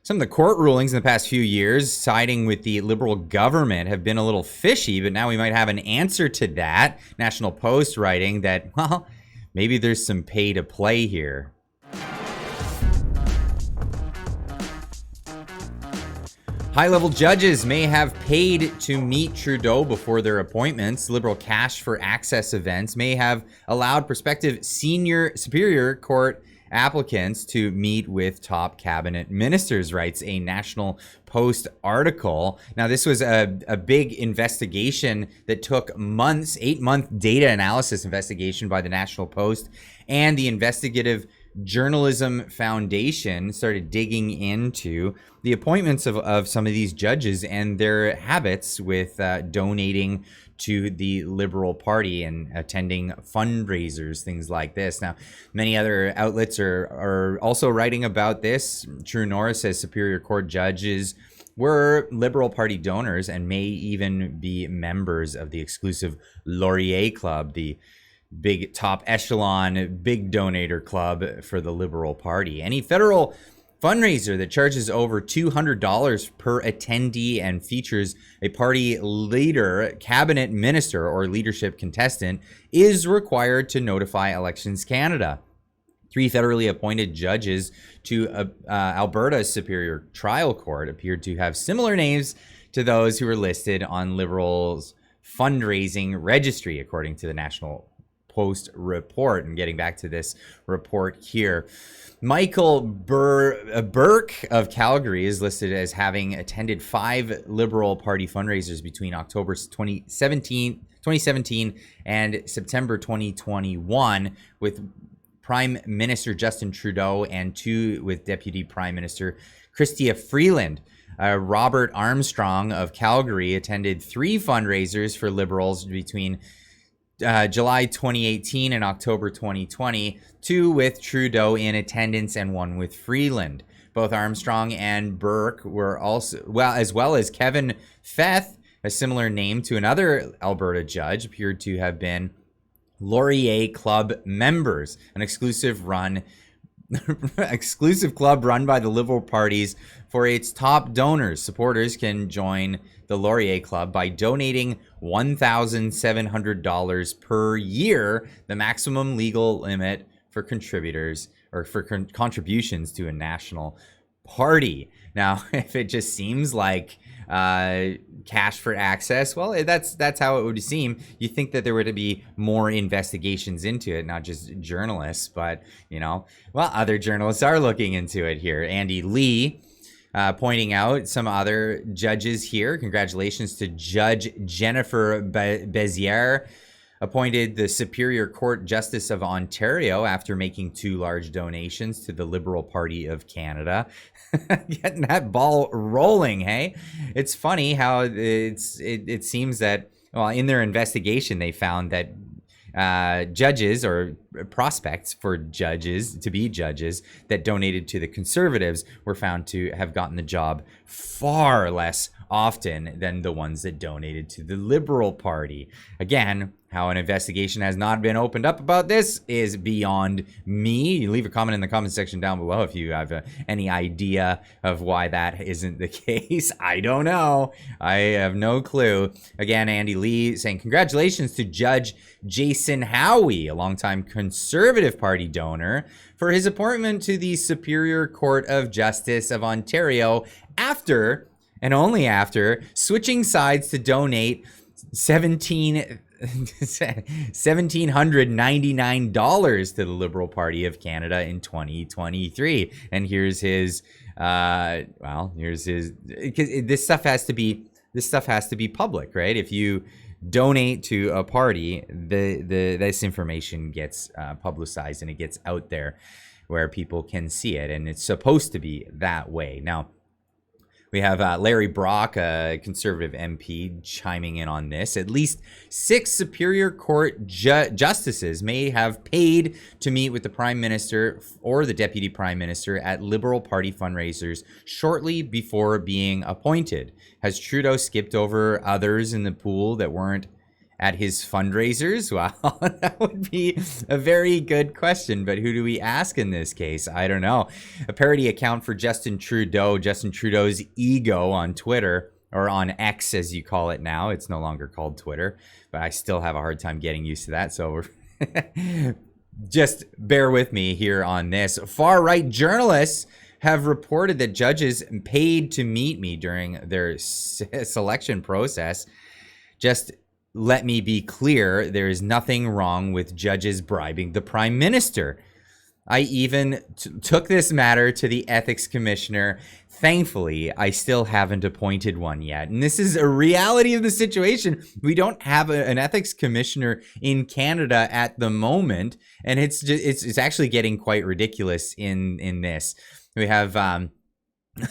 Some of the court rulings in the past few years siding with the Liberal government have been a little fishy, but now we might have an answer to that. National Post writing that, well, maybe there's some pay to play here. High-level judges may have paid to meet Trudeau before their appointments. Liberal cash for access events may have allowed prospective Superior Court applicants to meet with top cabinet ministers, writes a National Post article. Now, this was a big investigation that took months, 8-month data analysis investigation by the National Post, and the Investigative Journalism Foundation started digging into the appointments of some of these judges and their habits with donating to the Liberal Party and attending fundraisers, things like this. Now, many other outlets are also writing about this. True North says Superior Court judges were Liberal Party donors and may even be members of the exclusive Laurier Club, the big top echelon, big donator club for the Liberal Party. Any federal fundraiser that charges over $200 per attendee and features a party leader, cabinet minister, or leadership contestant is required to notify Elections Canada. 3 federally appointed judges to Alberta's Superior Trial Court appeared to have similar names to those who were listed on Liberals' fundraising registry, according to the National Post report. And getting back to this report here, Michael Burke of Calgary is listed as having attended 5 Liberal Party fundraisers between October 2017 and September 2021 with Prime Minister Justin Trudeau and 2 with Deputy Prime Minister Chrystia Freeland. Robert Armstrong of Calgary attended 3 fundraisers for Liberals between July 2018 and October 2020, 2 with Trudeau in attendance and 1 with Freeland. Both Armstrong and Burke were also, as well as Kevin Feth, a similar name to another Alberta judge, appeared to have been Laurier Club members, an exclusive club run by the Liberal parties for its top donors. Supporters can join the Laurier Club by donating $1,700 per year, the maximum legal limit for contributors or for contributions to a national party. Now, if it just seems like cash for access, well, that's how it would seem. You think that there would be more investigations into it, not just journalists, but, other journalists are looking into it here. Andy Lee pointing out some other judges here. Congratulations to Judge Jennifer Bezier, appointed the Superior Court Justice of Ontario after making 2 large donations to the Liberal Party of Canada. Getting that ball rolling, hey? It's funny how it seems that, in their investigation, they found that judges or prospects for judges to be judges that donated to the Conservatives were found to have gotten the job far less often than the ones that donated to the Liberal Party. Again, how an investigation has not been opened up about this is beyond me. You leave a comment in the comment section down below if you have any idea of why that isn't the case. I don't know. I have no clue. Again, Andy Lee saying congratulations to Judge Jason Howie, a longtime Conservative Party donor, for his appointment to the Superior Court of Justice of Ontario after, and only after, switching sides to donate $1,799 to the Liberal Party of Canada in 2023. And here's his, because this stuff has to be public, right? If you donate to a party, this information gets publicized and it gets out there where people can see it, and it's supposed to be that way. Now, we have Larry Brock, a Conservative MP, chiming in on this. At least 6 Superior Court justices may have paid to meet with the Prime Minister or the Deputy Prime Minister at Liberal Party fundraisers shortly before being appointed. Has Trudeau skipped over others in the pool that weren't at his fundraisers? Well, that would be a very good question, but who do we ask in this case? I don't know. A parody account for Justin Trudeau's ego on Twitter, or on X as you call it now. It's no longer called Twitter, but I still have a hard time getting used to that, so just bear with me here on this. Far-right journalists have reported that judges paid to meet me during their selection process. Just let me be clear, there is nothing wrong with judges bribing the Prime Minister. I even took this matter to the ethics commissioner. Thankfully, I still haven't appointed one yet. And this is a reality of the situation. We don't have an ethics commissioner in Canada at the moment. And it's actually getting quite ridiculous in this. We have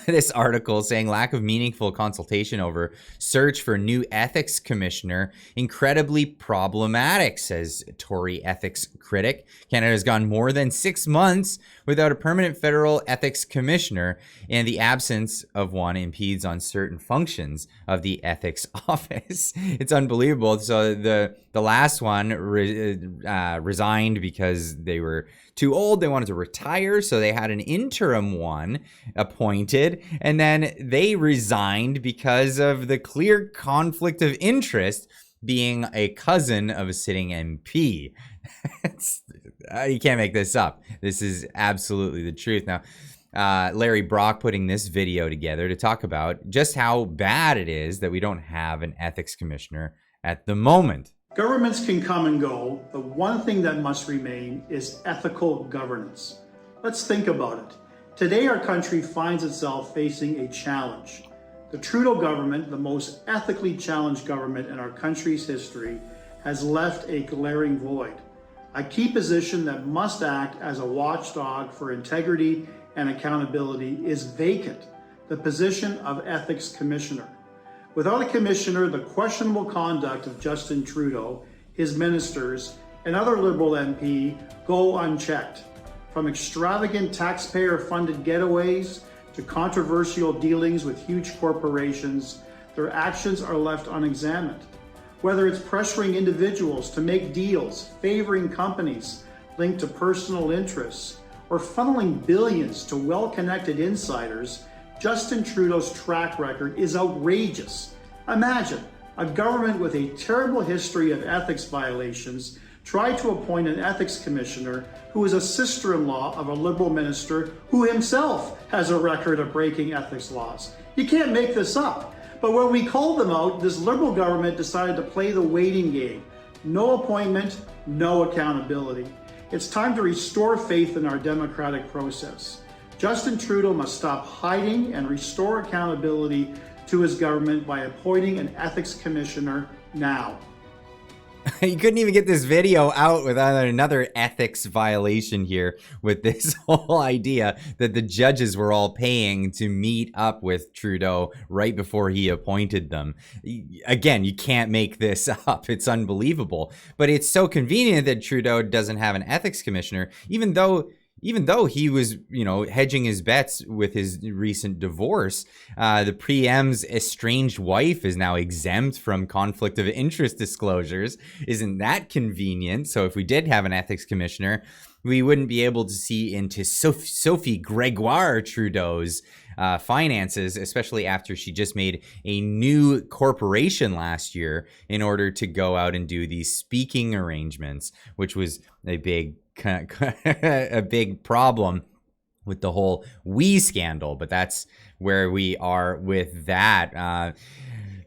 this article saying lack of meaningful consultation over search for new ethics commissioner incredibly problematic, says Tory ethics critic. Canada has gone more than 6 months without a permanent federal ethics commissioner, and the absence of one impedes on certain functions of the ethics office. It's unbelievable. So the last one resigned because they were too old. They wanted to retire, so they had an interim one appointed, and then they resigned because of the clear conflict of interest, being a cousin of a sitting MP. You can't make this up. This is absolutely the truth. Now, Larry Brock putting this video together to talk about just how bad it is that we don't have an ethics commissioner at the moment. Governments can come and go, but one thing that must remain is ethical governance. Let's think about it. Today, our country finds itself facing a challenge. The Trudeau government, the most ethically challenged government in our country's history, has left a glaring void. A key position that must act as a watchdog for integrity and accountability is vacant, the position of Ethics Commissioner. Without a commissioner, the questionable conduct of Justin Trudeau, his ministers, and other Liberal MP go unchecked. From extravagant taxpayer-funded getaways to controversial dealings with huge corporations, their actions are left unexamined. Whether it's pressuring individuals to make deals, favoring companies linked to personal interests, or funneling billions to well-connected insiders, Justin Trudeau's track record is outrageous. Imagine a government with a terrible history of ethics violations tried to appoint an ethics commissioner who is a sister-in-law of a Liberal minister who himself has a record of breaking ethics laws. You can't make this up. But when we called them out, this Liberal government decided to play the waiting game. No appointment, no accountability. It's time to restore faith in our democratic process. Justin Trudeau must stop hiding and restore accountability to his government by appointing an ethics commissioner now. You couldn't even get this video out without another ethics violation here with this whole idea that the judges were all paying to meet up with Trudeau right before he appointed them. Again, you can't make this up. It's unbelievable. But it's so convenient that Trudeau doesn't have an ethics commissioner, even though he was, hedging his bets with his recent divorce. The PM's estranged wife is now exempt from conflict of interest disclosures. Isn't that convenient? So if we did have an ethics commissioner, we wouldn't be able to see into Sophie Gregoire Trudeau's finances, especially after she just made a new corporation last year in order to go out and do these speaking arrangements, which was a big problem with the whole We scandal. But that's where we are with that.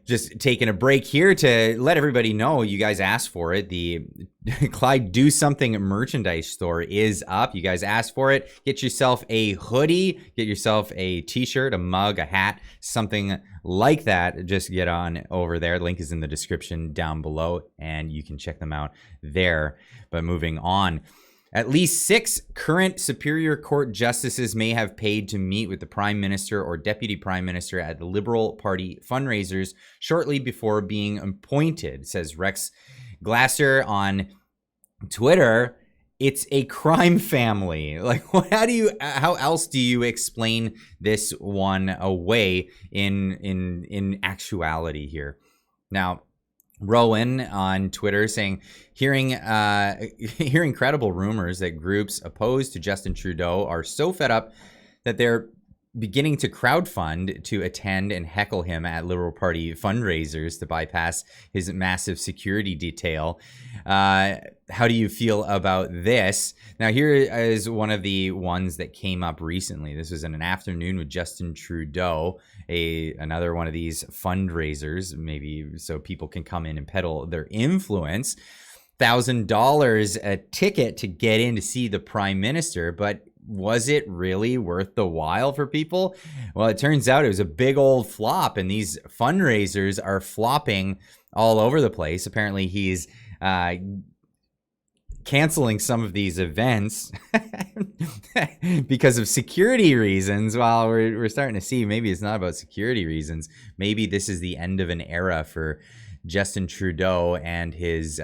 Just taking a break here to let everybody know, you guys asked for it. The Clyde Do Something merchandise store is up. You guys asked for it. Get yourself a hoodie, get yourself a t-shirt, a mug, a hat, something like that. Just get on over there. Link is in the description down below, and you can check them out there. But moving on. At least 6 current Superior Court justices may have paid to meet with the Prime Minister or Deputy Prime Minister at the Liberal Party fundraisers shortly before being appointed, says Rex Glasser on Twitter. It's a crime family. Like, how else do you explain this one away in actuality here? Now, Rowan on Twitter saying, hearing credible rumors that groups opposed to Justin Trudeau are so fed up that they're beginning to crowdfund to attend and heckle him at Liberal Party fundraisers to bypass his massive security detail. How do you feel about this? Now, here is one of the ones that came up recently. This was in an afternoon with Justin Trudeau, another one of these fundraisers, maybe so people can come in and peddle their influence. $1,000 a ticket to get in to see the Prime Minister, but was it really worth the while for people? Well, it turns out it was a big old flop, and these fundraisers are flopping all over the place. Apparently, he's canceling some of these events because of security reasons. Well, we're starting to see maybe it's not about security reasons. Maybe this is the end of an era for Justin Trudeau and his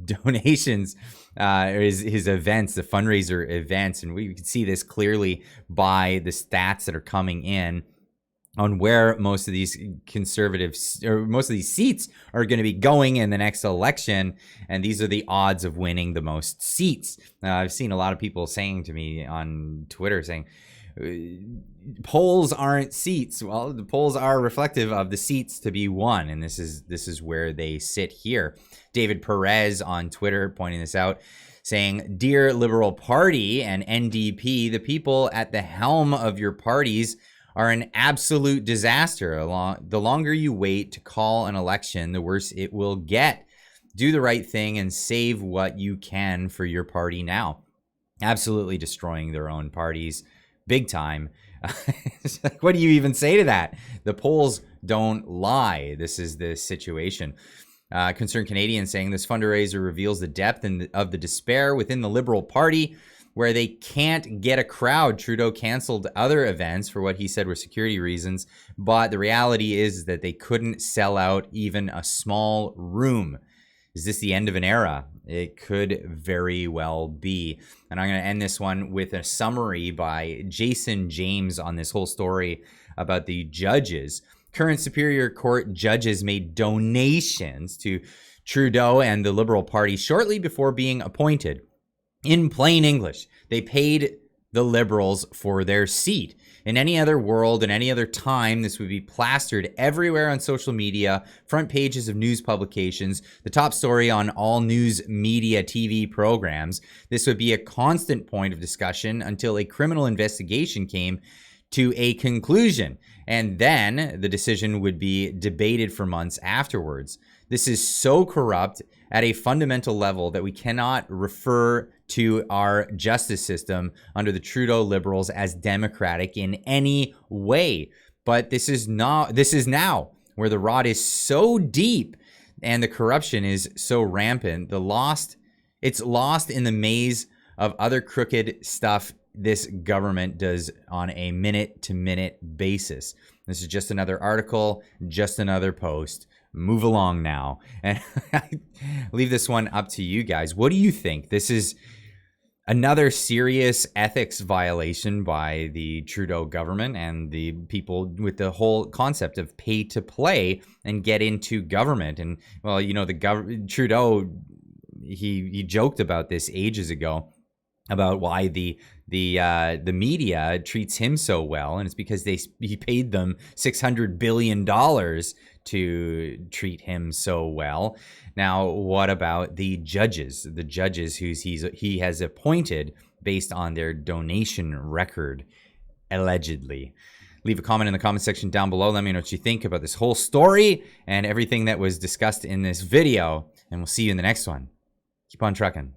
donations, or his events, the fundraiser events. And we can see this clearly by the stats that are coming in on where most of these conservatives, or most of these seats, are going to be going in the next election. And these are the odds of winning the most seats. I've seen a lot of people saying to me on Twitter, saying, polls aren't seats. Well, the polls are reflective of the seats to be won, and this is where they sit here. David Perez on Twitter pointing this out, saying, "Dear Liberal Party and NDP, the people at the helm of your parties are an absolute disaster. The longer you wait to call an election, the worse it will get. Do the right thing and save what you can for your party now." Absolutely destroying their own parties. Big time. Like, what do you even say to that? The polls don't lie. This is the situation. Concerned Canadian saying this fundraiser reveals the depth of the despair within the Liberal Party, where they can't get a crowd. Trudeau canceled other events for what he said were security reasons, but the reality is that they couldn't sell out even a small room. Is this the end of an era? It could very well be. And I'm going to end this one with a summary by Jason James on this whole story about the judges. Current Superior Court judges made donations to Trudeau and the Liberal Party shortly before being appointed. In plain English, they paid the Liberals for their seat. In any other world, in any other time, this would be plastered everywhere on social media, front pages of news publications, the top story on all news media TV programs. This would be a constant point of discussion until a criminal investigation came to a conclusion, and then the decision would be debated for months afterwards. This is so corrupt at a fundamental level that we cannot refer to our justice system under the Trudeau Liberals as democratic in any way. But this is now where the rot is so deep and the corruption is so rampant. It's lost in the maze of other crooked stuff this government does on a minute-to-minute basis. This is just another article, just another post. Move along now. And I leave this one up to you guys. What do you think? This is another serious ethics violation by the Trudeau government and the people with the whole concept of pay to play and get into government. And, well, you know, Trudeau, he joked about this ages ago, about why the media treats him so well, and it's because he paid them $600 billion to treat him so well. Now, what about the judges? The judges he has appointed based on their donation record, allegedly. Leave a comment in the comment section down below. Let me know what you think about this whole story and everything that was discussed in this video, and we'll see you in the next one. Keep on trucking.